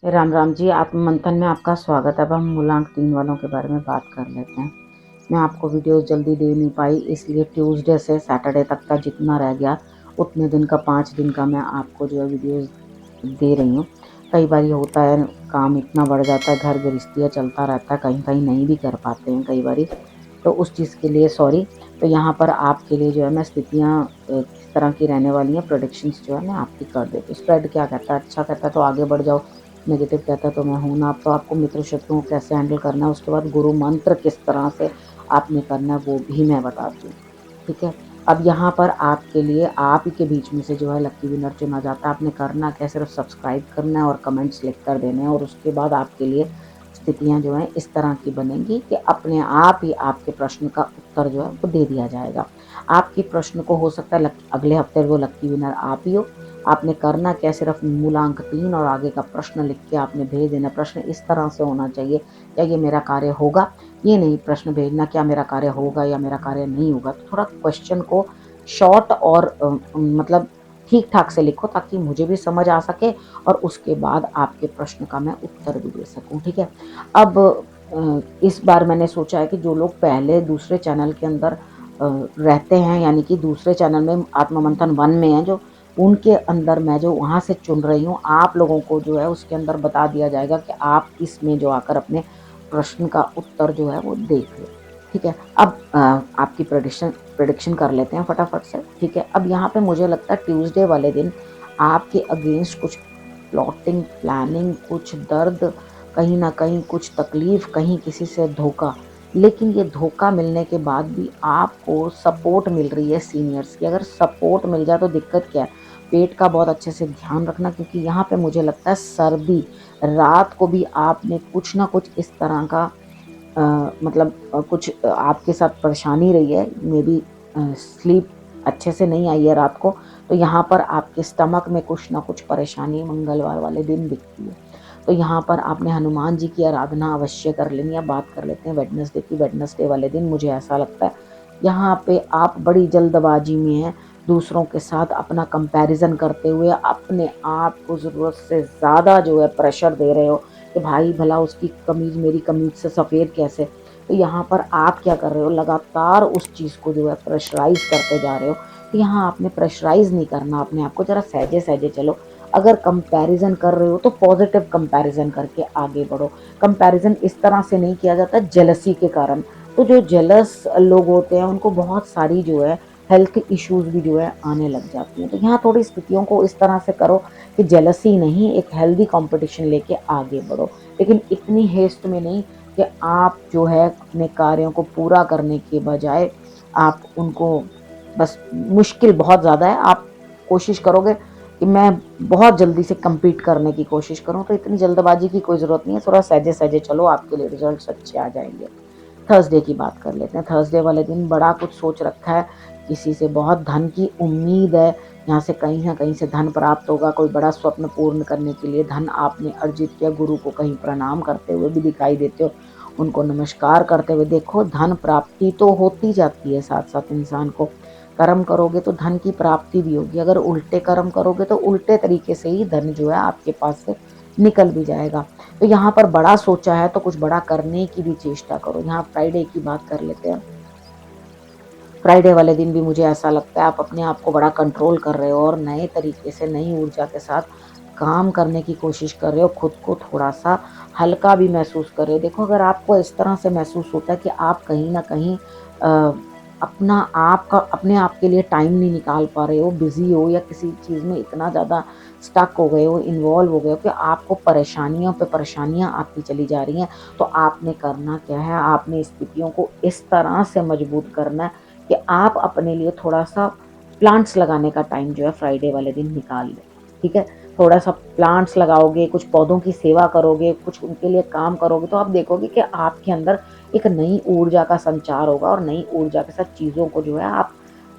राम राम जी, आत्म मंथन में आपका स्वागत है। अब हम मूलांक 3 वालों के बारे में बात कर लेते हैं। मैं आपको वीडियोस जल्दी दे नहीं पाई, इसलिए ट्यूसडे से सैटरडे तक का जितना रह गया उतने दिन का 5 दिन का मैं आपको जो है वीडियोस दे रही हूँ। कई बार ये होता है, काम इतना बढ़ जाता है, घर गृहस्थी चलता रहता है, कहीं कहीं नहीं भी कर पाते हैं कई बार, तो उस चीज़ के लिए सॉरी। तो यहाँ पर आपके लिए जो है मैं स्थितियाँ किस तरह की रहने वाली हैं, प्रोडिक्शंस जो है मैं आपकी कर देती हूँ। स्प्रेड क्या कहता है, अच्छा कहता है तो आगे बढ़ जाओ, नेगेटिव कहता है तो मैं हूँ ना। अब तो आपको मित्र शत्रुओं को कैसे हैंडल करना है, उसके बाद गुरु मंत्र किस तरह से आपने करना है वो भी मैं बताती हूँ। ठीक है। अब यहाँ पर आपके लिए आप ही के बीच में से जो है लकी विनर चुना जाता है। आपने करना क्या, सिर्फ सब्सक्राइब करना है और कमेंट्स लिख कर देने हैं, और उसके बाद आपके लिए स्थितियाँ जो हैं इस तरह की बनेंगी कि अपने आप ही आपके प्रश्न का उत्तर जो है वो दे दिया जाएगा। आपके प्रश्न को हो सकता है अगले हफ्ते वो लकी विनर आप ही हो। आपने करना क्या, सिर्फ मूलांक 3 और आगे का प्रश्न लिख के आपने भेज देना। प्रश्न इस तरह से होना चाहिए, क्या ये मेरा कार्य होगा, ये नहीं प्रश्न भेजना क्या मेरा कार्य होगा या मेरा कार्य नहीं होगा। तो थोड़ा क्वेश्चन को शॉर्ट और मतलब ठीक ठाक से लिखो ताकि मुझे भी समझ आ सके और उसके बाद आपके प्रश्न का मैं उत्तर भी दे सकूं। ठीक है। अब इस बार मैंने सोचा है कि जो लोग पहले दूसरे चैनल के अंदर रहते हैं, यानी कि दूसरे चैनल में आत्ममंथन 1 में है, जो उनके अंदर मैं जो वहाँ से चुन रही हूँ, आप लोगों को जो है उसके अंदर बता दिया जाएगा कि आप इसमें जो आकर अपने प्रश्न का उत्तर जो है वो देख लो। ठीक है। अब आपकी प्रेडिक्शन कर लेते हैं फटाफट से। ठीक है। अब यहाँ पे मुझे लगता है ट्यूसडे वाले दिन आपके अगेंस्ट कुछ प्लॉटिंग, प्लानिंग, कुछ दर्द, कहीं ना कहीं कुछ तकलीफ, कहीं किसी से धोखा। लेकिन ये धोखा मिलने के बाद भी आपको सपोर्ट मिल रही है सीनियर्स की। अगर सपोर्ट मिल जाए तो दिक्कत क्या है, पेट का बहुत अच्छे से ध्यान रखना, क्योंकि यहाँ पे मुझे लगता है सर्दी, रात को भी आपने कुछ ना कुछ इस तरह का मतलब कुछ आपके साथ परेशानी रही है, मे बी स्लीप अच्छे से नहीं आई है रात को, तो यहाँ पर आपके स्टमक में कुछ ना कुछ परेशानी मंगलवार वाले दिन दिखती है। तो यहाँ पर आपने हनुमान जी की आराधना अवश्य कर लेनी है। बात कर लेते हैं वेडनेसडे की। वेडनेसडे वाले दिन मुझे ऐसा लगता है यहाँ पे आप बड़ी जल्दबाजी में हैं, दूसरों के साथ अपना कंपैरिजन करते हुए अपने आप को ज़रूरत से ज़्यादा जो है प्रेशर दे रहे हो कि भाई भला उसकी कमीज मेरी कमीज से सफ़ेद कैसे। तो यहाँ पर आप क्या कर रहे हो, लगातार उस चीज़ को जो है प्रेशराइज करते जा रहे हो। तो यहाँ आपने प्रेशराइज नहीं करना अपने आप को, जरा सहजे सहजे चलो। अगर कंपैरिजन कर रहे हो तो पॉजिटिव कंपैरिजन करके आगे बढ़ो। कंपैरिजन इस तरह से नहीं किया जाता जेलसी के कारण। तो जो जेलस लोग होते हैं उनको बहुत सारी जो है हेल्थ इश्यूज भी जो है आने लग जाती हैं। तो यहाँ थोड़ी स्थितियों को इस तरह से करो कि जेलसी नहीं, एक हेल्दी कंपटीशन लेके आगे बढ़ो, लेकिन इतनी हेस्ट में नहीं कि आप जो है अपने कार्यों को पूरा करने के बजाय आप उनको बस, मुश्किल बहुत ज़्यादा है, आप कोशिश करोगे कि मैं बहुत जल्दी से compete करने की कोशिश करूँ, तो इतनी जल्दबाजी की कोई ज़रूरत नहीं है। थोड़ा सहजे-सहजे चलो, आपके लिए रिजल्ट्स अच्छे आ जाएँगे। थर्सडे की बात कर लेते हैं। थर्सडे वाले दिन बड़ा कुछ सोच रखा है, किसी से बहुत धन की उम्मीद है, यहाँ से कहीं न कहीं से धन प्राप्त होगा, कोई बड़ा स्वप्न पूर्ण करने के लिए धन आपने अर्जित किया। गुरु को कहीं प्रणाम करते हुए भी दिखाई देते हो, उनको नमस्कार करते हुए देखो। धन प्राप्ति तो होती जाती है साथ-साथ इंसान को। कर्म करोगे तो धन की प्राप्ति भी होगी, अगर उल्टे कर्म करोगे तो उल्टे तरीके से ही धन जो है आपके पास से निकल भी जाएगा। तो यहाँ पर बड़ा सोचा है तो कुछ बड़ा करने की भी चेष्टा करो। यहाँ फ्राइडे की बात कर लेते हैं। फ्राइडे वाले दिन भी मुझे ऐसा लगता है आप अपने आप को बड़ा कंट्रोल कर रहे हो और नए तरीके से नई ऊर्जा के साथ काम करने की कोशिश कर रहे हो। खुद को थोड़ा-सा हल्का भी महसूस कर रहे हो। देखो, अगर आपको इस तरह से महसूस होता है कि आप कहीं न कहीं अ, अपने आप के लिए टाइम नहीं निकाल पा रहे हो, बिज़ी हो या किसी चीज़ में इतना ज़्यादा स्टक हो गए हो, इन्वॉल्व हो गए हो कि आपको परेशानियों पे परेशानियाँ आती चली जा रही हैं, तो आपने करना क्या है, आपने स्थितियों को इस तरह से मजबूत करना है कि आप अपने लिए थोड़ा-सा प्लांट्स लगाने का टाइम जो है फ्राइडे वाले दिन निकाल लो। ठीक है? थोड़ा-सा प्लांट्स लगाओगे, कुछ पौधों की सेवा करोगे, कुछ उनके लिए काम करोगे, तो आप देखोगे कि आपके अंदर एक नई ऊर्जा का संचार होगा और नई ऊर्जा के साथ चीज़ों को जो है आप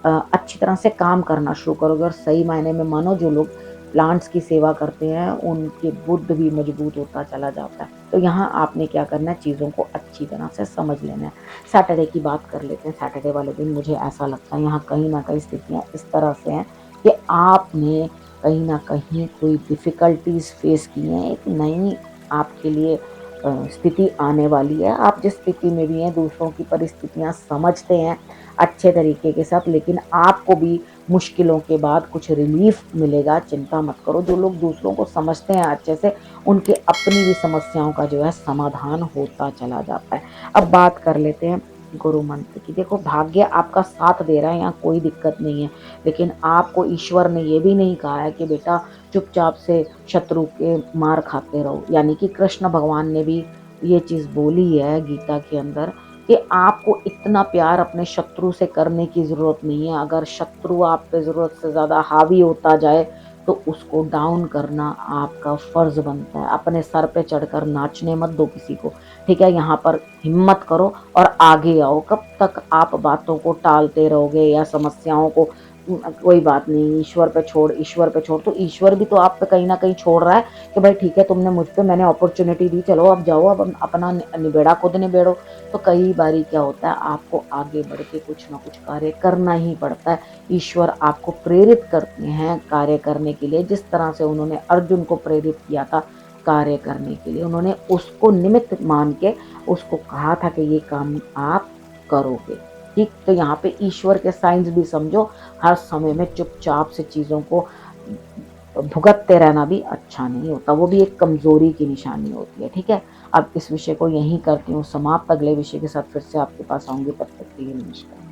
अच्छी तरह से काम करना शुरू करोगे। और सही मायने में मानो, जो लोग प्लांट्स की सेवा करते हैं, उनके बुद्ध भी मजबूत होता चला जाता है। तो यहाँ आपने क्या करना है, चीज़ों को अच्छी तरह से समझ लेना है। सैटरडे की बात कर लेते हैं। सैटरडे वाले दिन मुझे ऐसा लगता है यहाँ कहीं न कहीं स्थितियाँ इस तरह से हैं कि आपने कहीं ना कहीं कोई डिफ़िकल्टीज़ फेस की हैं। एक नई आपके लिए स्थिति आने वाली है। आप जिस स्थिति में भी हैं, दूसरों की परिस्थितियाँ समझते हैं अच्छे तरीके के साथ, लेकिन आपको भी मुश्किलों के बाद कुछ रिलीफ़ मिलेगा, चिंता मत करो। जो लोग दूसरों को समझते हैं अच्छे से, उनके अपनी भी समस्याओं का जो है समाधान होता चला जाता है। अब बात कर लेते हैं गुरु मंत्र की। देखो, भाग्य आपका साथ दे रहा है, यहाँ कोई दिक्कत नहीं है, लेकिन आपको ईश्वर ने ये भी नहीं कहा है कि बेटा चुपचाप से शत्रु के मार खाते रहो। यानी कि कृष्ण भगवान ने भी ये चीज़ बोली है गीता के अंदर कि आपको इतना प्यार अपने शत्रु से करने की ज़रूरत नहीं है। अगर शत्रु आप पे ज़रूरत से ज़्यादा हावी होता जाए, तो उसको डाउन करना आपका फ़र्ज़ बनता है। अपने सर पे चढ़कर नाचने मत दो किसी को, ठीक है? यहाँ पर हिम्मत करो और आगे आओ। कब तक आप बातों को टालते रहोगे या समस्याओं को कोई बात नहीं, ईश्वर पे छोड़, ईश्वर पे छोड़, तो ईश्वर भी तो आप पे कहीं न कहीं छोड़ रहा है कि भाई ठीक है, तुमने मुझ पे, मैंने अपॉर्च्युनिटी दी, चलो अब जाओ, अब अपना निबेड़ा खुद निबेड़ो। तो कई बारी क्या होता है, आपको आगे बढ़ के कुछ ना कुछ कार्य करना ही पड़ता है। ईश्वर आपको प्रेरित करते हैं कार्य करने के लिए, जिस तरह से उन्होंने अर्जुन को प्रेरित किया था कार्य करने के लिए। उन्होंने उसको निमित्त मान के उसको कहा था कि ये काम आप करोगे, ठीक? तो यहाँ पे ईश्वर के साइंस भी समझो। हर समय में चुपचाप से चीज़ों को भुगतते रहना भी अच्छा नहीं होता, वो भी एक कमज़ोरी की निशानी होती है, ठीक है? अब इस विषय को यहीं करती हूँ समाप्त। अगले विषय के साथ फिर से आपके पास आऊँगी, तब तक के लिए नमस्कार।